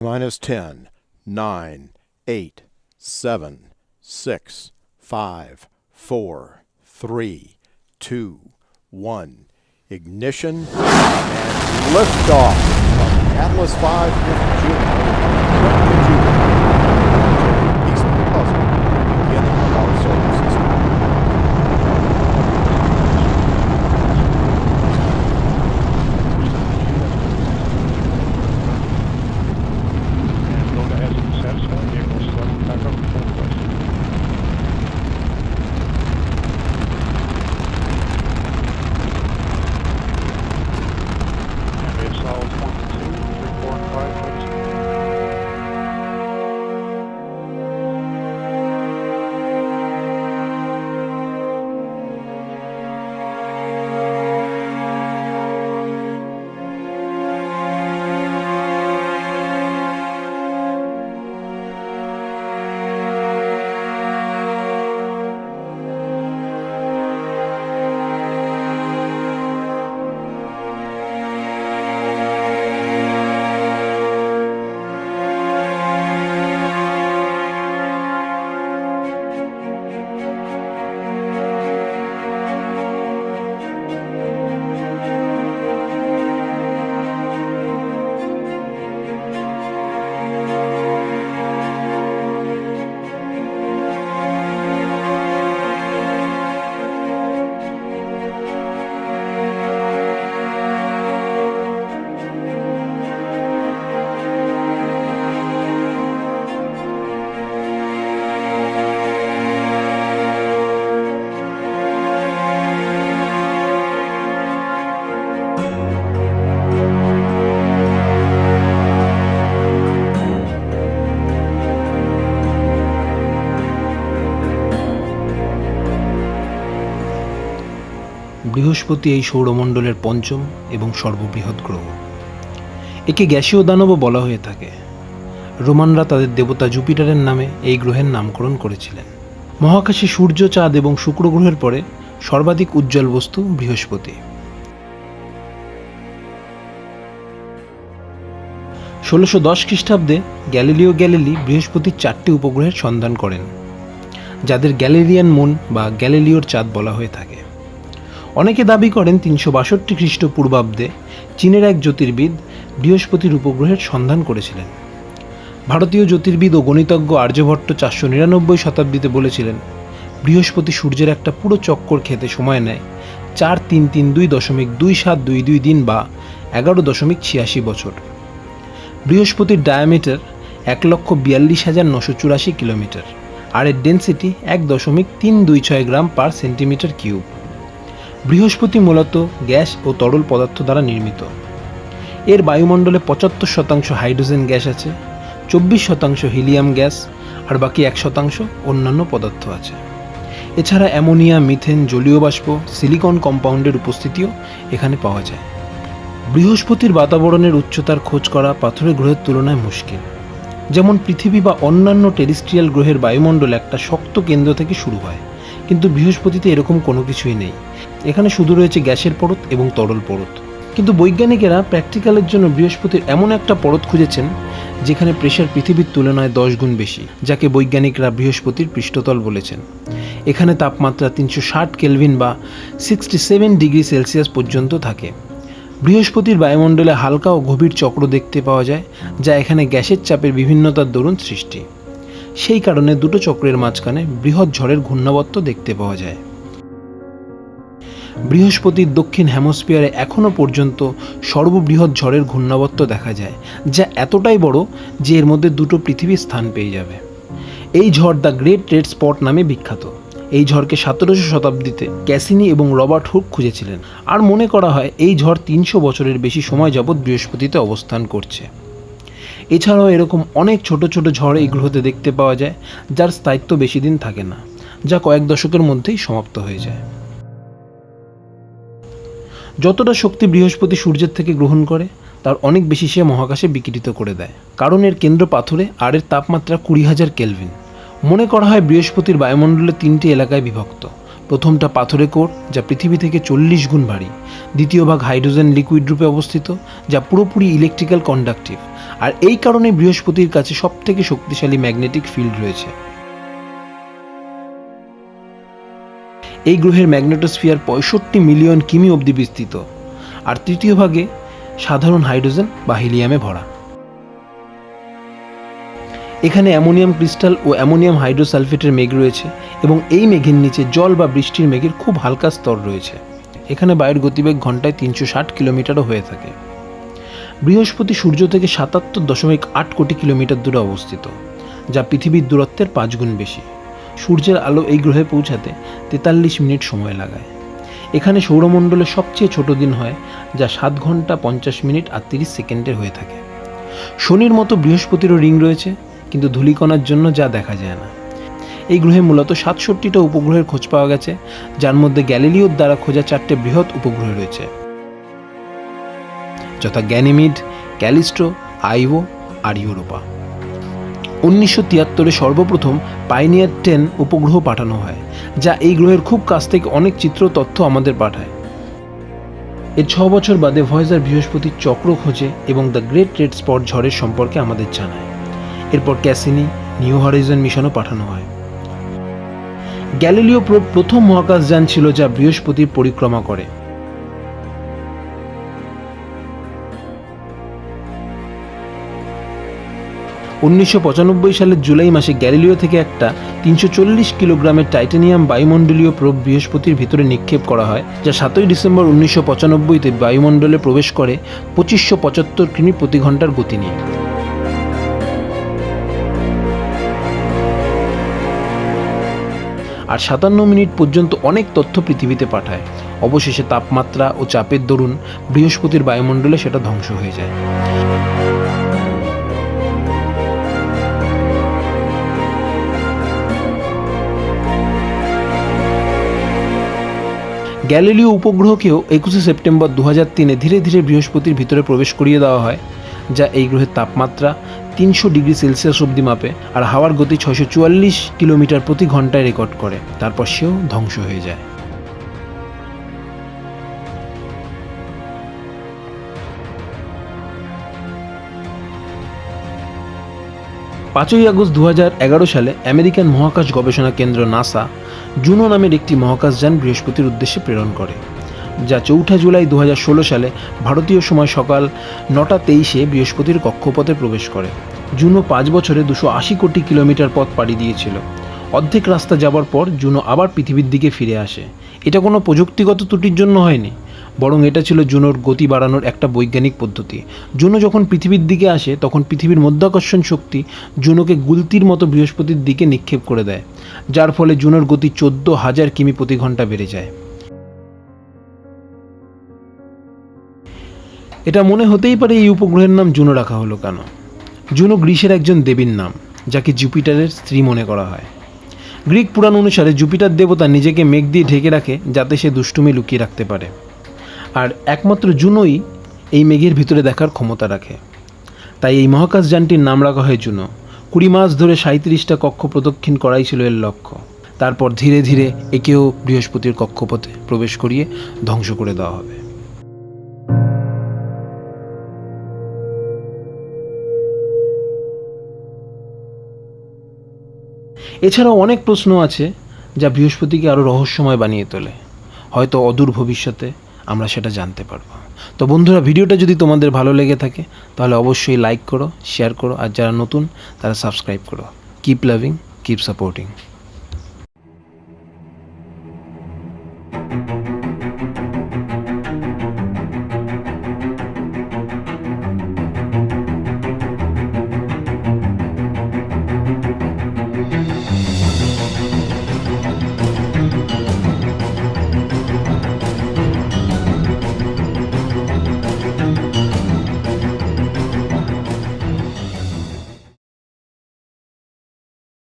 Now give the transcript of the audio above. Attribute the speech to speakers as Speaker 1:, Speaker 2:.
Speaker 1: minus 10, 9, 8, 7, 6, 5, 4, 3, 2, 1. Ignition and liftoff from Atlas V with Juno 22. Eastman Puzzle, beginning of our solar system.
Speaker 2: And go ahead and set that vehicle set back up full thrust. And it's solid 1, 2, 3, 4, and 5 please.
Speaker 3: বৃহস্পতি এই সৌরমণ্ডলের পঞ্চম এবং সর্ববৃহৎ গ্রহ। একে গ্যাসীয় দানবও বলা হয়ে থাকে। রোমানরা তাদের দেবতা জুপিটারের নামে এই গ্রহের নামকরণ করেছিলেন। মহাকাশে সূর্য, চাঁদ এবং শুক্র গ্রহের পরে সর্বাধিক উজ্জ্বল বস্তু বৃহস্পতি। 1610 খ্রিস্টাব্দে গ্যালিলিও গ্যালিলি বৃহস্পতির 4টি উপগ্রহের সন্ধান করেন, যাদের গ্যালিলিয়ান মুন বা গ্যালিলিওর চাঁদ বলা হয়ে থাকে। অনেকে দাবি করেন 362 খ্রিস্টপূর্বাব্দে চীনের এক জ্যোতির্বিদ বৃহস্পতির উপগ্রহের সন্ধান করেছিলেন। ভারতীয় জ্যোতির্বিদ ও গণিতজ্ঞ আর্যভট্ট 499 শতাব্দীতে বলেছিলেন, বৃহস্পতি সূর্যের একটা পুরো চক্কর খেতে সময় নেয় 4332.2722 দিন বা 11.86 বছর। বৃহস্পতির ডায়ামিটার 1,42,984 কিলোমিটার আর এর ডেন্সিটি 1.326 গ্রাম পার সেন্টিমিটার কিউব। বৃহস্পতি মূলত গ্যাস ও তরল পদার্থ দ্বারা নির্মিত। এর বায়ুমণ্ডলে 75% হাইড্রোজেন গ্যাস আছে, 24% হিলিয়াম গ্যাস আর বাকি 1% অন্যান্য পদার্থ আছে। এছাড়া অ্যামোনিয়া, মিথেন, জলীয় বাষ্প, সিলিকন কম্পাউন্ডের উপস্থিতিও এখানে পাওয়া যায়। বৃহস্পতির বাতাবরণের উচ্চতার খোঁজ করা পাথুরে গ্রহের তুলনায় মুশকিল। যেমন পৃথিবী বা অন্যান্য টেরিস্ট্রিয়াল গ্রহের বায়ুমণ্ডল একটা শক্ত কেন্দ্র থেকে শুরু হয়, কিন্তু বৃহস্পতিতে এরকম কোনো কিছুই নেই। এখানে শুধু রয়েছে গ্যাসের পরত এবং তরল পরত। কিন্তু বৈজ্ঞানিকেরা প্র্যাকটিক্যালের জন্য বৃহস্পতির এমন একটা পরত খুঁজেছেন যেখানে প্রেশার পৃথিবীর তুলনায় 10 গুণ বেশি, যাকে বৈজ্ঞানিকরা বৃহস্পতির পৃষ্ঠতল বলেছেন। এখানে তাপমাত্রা 360 কেলভিন বা 67 ডিগ্রি সেলসিয়াস পর্যন্ত থাকে। বৃহস্পতির বায়ুমণ্ডলে হালকা ও গভীর চক্র দেখতে পাওয়া যায়, যা এখানে গ্যাসের চাপের বিভিন্নতার দরুন সৃষ্টি। সেই কারণে দুটো চক্রের মাঝখানে বৃহৎ ঝড়ের ঘূর্ণাবর্ত দেখতে পাওয়া যায়। বৃহস্পতির দক্ষিণ হেমিস্ফিয়ারে এখনও পর্যন্ত সর্ববৃহৎ ঝড়ের ঘূর্ণাবর্ত দেখা যায়, যা এতটাই বড় যে এর মধ্যে দুটো পৃথিবীর স্থান পেয়ে যাবে। এই ঝড় দ্য গ্রেট রেড স্পট নামে বিখ্যাত। এই ঝড়কে 1700 শতাব্দীতে ক্যাসিনি এবং রবার্ট হুক খুঁজেছিলেন, আর মনে করা হয় এই ঝড় 300 বছরের বেশি সময় যাবৎ বৃহস্পতিতে অবস্থান করছে। এছাড়াও এরকম অনেক ছোট ছোট ঝড় এই গ্রহতে দেখতে পাওয়া যায়, যার স্থায়িত্ব বেশি দিন থাকে না, যা কয়েক দশকের মধ্যেই সমাপ্ত হয়ে যায়। যতটা শক্তি বৃহস্পতি সূর্যের থেকে গ্রহণ করে তার অনেক বেশি সে মহাকাশে বিকিরিত করে দেয়, কারণ এর কেন্দ্র পাথরে আর এর তাপমাত্রা 20,000 কেলভিন। মনে করা হয় বৃহস্পতির বায়ুমণ্ডলে 3টি এলাকায় বিভক্ত। প্রথমটা পাথরে কোর, যা পৃথিবী থেকে 40 গুণ ভারী। দ্বিতীয় ভাগ হাইড্রোজেন লিকুইড রূপে অবস্থিত, যা পুরোপুরি ইলেকট্রিক্যাল কন্ডাক্টিভ। আর এই কারণে বৃহস্পতির কাছে সবথেকে শক্তিশালী ম্যাগনেটিক ফিল্ড রয়েছে। এই গ্রহের ম্যাগনেটোস্ফিয়ার 65 মিলিয়ন কিমি অবধি বিস্তৃত, আর তৃতীয় ভাগে সাধারণ হাইড্রোজেন বা হিলিয়ামে ভরা। এখানে অ্যামোনিয়াম ক্রিস্টাল ও অ্যামোনিয়াম হাইড্রোসালফেটের মেঘ রয়েছে এবং এই মেঘের নিচে জল বা বৃষ্টির মেঘের খুব হালকা স্তর রয়েছে। এখানে বায়ুর গতিবেগ ঘন্টায় 360 কিলোমিটারও হয়ে থাকে। বৃহস্পতি সূর্য থেকে 77.8 কোটি কিলোমিটার দূরে অবস্থিত, যা পৃথিবীর দূরত্বের 5 গুণ বেশি। সূর্যের আলো এই গ্রহে পৌঁছাতে 43 মিনিট সময় লাগায়। এখানে সৌরমণ্ডলের সবচেয়ে ছোট দিন হয়, যা 7 ঘন্টা 50 মিনিট আর 30 সেকেন্ডের হয়ে থাকে। শনির মতো বৃহস্পতিরও রিং রয়েছে, কিন্তু ধূলিকণার জন্য যা দেখা যায় না। এই গ্রহে মূলত 67টা উপগ্রহের খোঁজ পাওয়া গেছে, যার মধ্যে গ্যালিলিওর দ্বারা খোঁজা 4টে বৃহৎ উপগ্রহ রয়েছে, যথা গ্যানিমিড, ক্যালিস্টো, আইও আর ইউরোপা। 1973 সর্বপ্রথম পাইনিয়ার 10 উপগ্রহ পাঠানো হয়, যা এই গ্রহের খুব কাছ থেকে অনেক চিত্র তথ্য আমাদের পাঠায়। এর 6 বছর বাদে ভয়েজার বৃহস্পতির চক্র খোঁজে এবং দ্য গ্রেট রেড স্পট ঝড়ের সম্পর্কে আমাদের জানায়। এরপর ক্যাসিনি, নিউ হরাইজন মিশনও পাঠানো হয়। গ্যালিলিও প্রোব প্রথম মহাকাশযান ছিল যা বৃহস্পতির পরিক্রমা করে। সালের জুলাই মাসে গ্যালিলিও থেকে একটা 340 কিলোগ্রামের টাইটানিয়াম বায়ুমণ্ডলীয় প্রোব বৃহস্পতির ভিতরে নিক্ষেপ করা হয়, যা 7 ডিসেম্বর 1995-তে বায়ুমণ্ডলে প্রবেশ করে 2575 কিমি প্রতি ঘন্টার গতি নিয়ে। আর 57 মিনিট পর্যন্ত অনেক তথ্য পৃথিবীতে পাঠায়। অবশেষে তাপমাত্রা ও চাপের দরুন বৃহস্পতির বায়ুমণ্ডলে সেটা ধ্বংস হয়ে যায়। গ্যালিলিও উপগ্রহকেও 21 সেপ্টেম্বর 2003-এ ধীরে ধীরে বৃহস্পতির ভিতরে প্রবেশ করিয়ে দেওয়া হয়, যা এই গ্রহের তাপমাত্রা 300 ডিগ্রি সেলসিয়াস অবধি মাপে আর হাওয়ার গতি 644 কিলোমিটার প্রতি ঘন্টায় রেকর্ড করে। তারপর সেও ধ্বংস হয়ে যায়। 5 আগস্ট 2011 সালে আমেরিকান মহাকাশ গবেষণা কেন্দ্র নাসা জুনো নামের একটি মহাকাশযান বৃহস্পতির উদ্দেশ্যে প্রেরণ করে, যা 4 জুলাই 2016 সালে ভারতীয় সময় সকাল 9:23-এ বৃহস্পতির কক্ষপথে প্রবেশ করে। জুনো 5 বছরে 280 কোটি কিলোমিটার পথ পাড়ি দিয়েছিল। অর্ধেক রাস্তা যাবার পর জুনো আবার পৃথিবীর দিকে ফিরে আসে। এটা কোনো প্রযুক্তিগত ত্রুটির জন্য হয়নি, বরং এটা ছিল জুনোর গতি বাড়ানোর একটা বৈজ্ঞানিক পদ্ধতি। জুনো যখন পৃথিবীর দিকে আসে, তখন পৃথিবীর মধ্যাকর্ষণ শক্তি জুনোকে গুলতির মতো বৃহস্পতির দিকে নিক্ষেপ করে দেয়, যার ফলে জুনোর গতি 14,000 কিমি প্রতি ঘন্টা বেড়ে যায়। এটা মনে হতেই পারে এই উপগ্রহের নাম জুনো রাখা হলো কেন। জুনো গ্রিসের একজন দেবীর নাম, যাকে জুপিটারের স্ত্রী মনে করা হয়। গ্রিক পুরাণ অনুসারে জুপিটার দেবতা নিজেকে মেঘ দিয়ে ঢেকে রাখে, যাতে সে দুষ্টুমি লুকিয়ে রাখতে পারে। আর একমাত্র জুনোই এই মেঘের ভিতরে দেখার ক্ষমতা রাখে। তাই এই মহাকাশযানটির নাম রাখা হয় জুনো। 20 মাস ধরে 37টা কক্ষ প্রদক্ষিণ করাই ছিল এর লক্ষ্য। তারপর ধীরে ধীরে একেও বৃহস্পতির কক্ষপথে প্রবেশ করিয়ে ধ্বংস করে দেওয়া হবে। এছাড়াও অনেক প্রশ্ন আছে যা বৃহস্পতিকে আরও রহস্যময় বানিয়ে তোলে। হয়তো অদূর ভবিষ্যতে আমরা সেটা জানতে পারবো। তো বন্ধুরা, ভিডিওটা যদি তোমাদের ভালো লেগে থাকে তাহলে অবশ্যই লাইক করো, শেয়ার করো, আর যারা নতুন তারা সাবস্ক্রাইব করো। Keep loving, keep supporting.